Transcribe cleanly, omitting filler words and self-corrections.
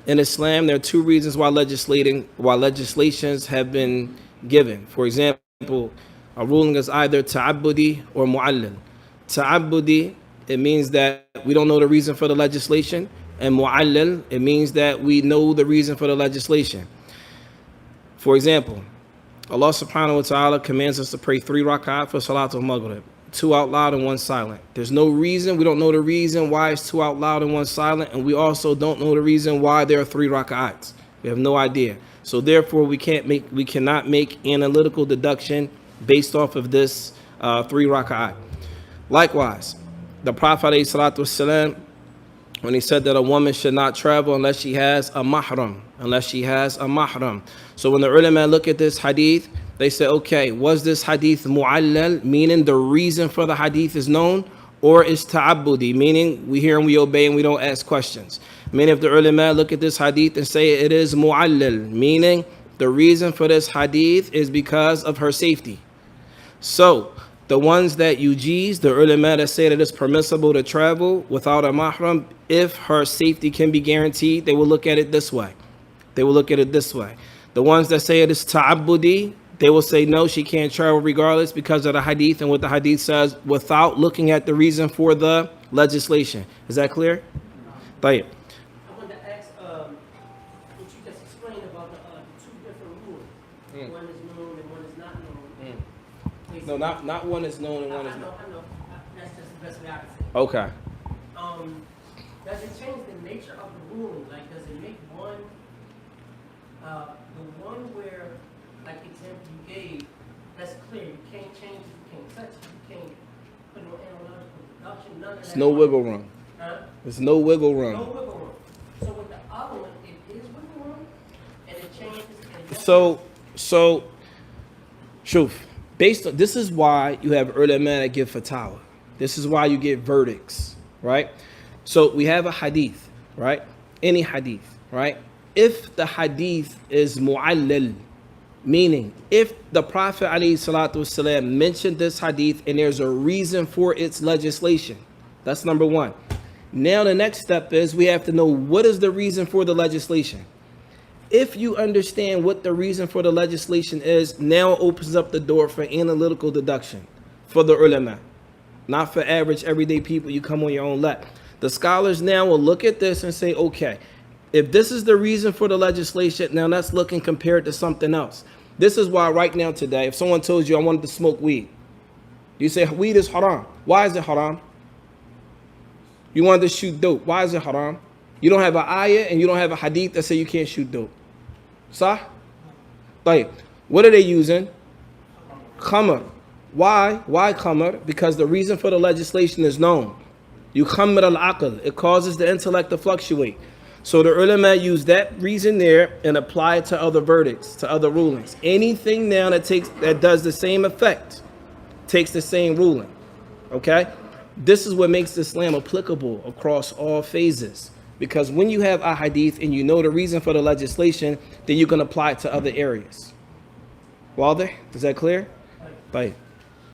In Islam, there are two reasons why legislations have been given. For example, a ruling is either ta'abbudi or mu'allal. Ta'abbudi, it means that we don't know the reason for the legislation, and mu'allal, it means that we know the reason for the legislation. For example, Allah subhanahu wa ta'ala commands us to pray 3 rak'at for Salatul Maghrib, 2 out loud and 1 silent. There's no reason, we don't know the reason why it's 2 out loud and 1 silent, and we also don't know the reason why there are 3 rak'ats. We have no idea. So therefore, we cannot make analytical deduction based off of this 3 rak'at. Likewise, the Prophet ﷺ, when he said that a woman should not travel unless she has a mahram, So when the ulama look at this hadith, they say, okay, was this hadith mu'allal, meaning the reason for the hadith is known, or is ta'abbudi, meaning we hear and we obey and we don't ask questions. Meaning if the ulama look at this hadith and say it is mu'allal, meaning the reason for this hadith is because of her safety. So the ones that ujiz, the ulama that say that it's permissible to travel without a mahram, if her safety can be guaranteed, they will look at it this way. The ones that say it is ta'abbudi, they will say no, she can't travel regardless because of the hadith and what the hadith says without looking at the reason for the legislation. Is that clear? Tayyib. I wanted to ask what you just explained about the 2 different rules. One is known and one is not known. No, not one is known and one is not. I know. That's just the best way I can say it. Okay. Does it change the nature of the ruling? Like, does it make one, the one where, like example you gave, that's clear. You can't change it, you can't touch it, you can't put no analogical deduction, none of that. There's no wiggle room. Huh? There's no wiggle room. No wiggle room. So with the other one, it is wiggle room, and it changes. So, shuf. Based on this is why you have ulama that give fatwa. This is why you get verdicts, right? So we have a hadith, right? Any hadith, right? If the hadith is mu'allal, meaning if the Prophet ﷺ mentioned this hadith and there's a reason for its legislation, that's number one. Now the next step is we have to know what is the reason for the legislation. If you understand what the reason for the legislation is, now it opens up the door for analytical deduction for the ulama, not for average everyday people. You come on your own let. The scholars now will look at this and say, okay, if this is the reason for the legislation, now let's look and compare it to something else. This is why right now today, if someone told you I wanted to smoke weed, you say weed is haram. Why is it haram? You wanted to shoot dope. Why is it haram? You don't have an ayah and you don't have a hadith that say you can't shoot dope. Sah? Like, what are they using? Khamr. Why? Why khamr? Because the reason for the legislation is known. You khamr al-aql. It causes the intellect to fluctuate. So the ulama use that reason there and apply it to other verdicts, to other rulings. Anything now that does the same effect takes the same ruling. Okay? This is what makes Islam applicable across all phases. Because when you have a hadith and you know the reason for the legislation, then you can apply it to other areas. Wadah? Is that clear? Bye.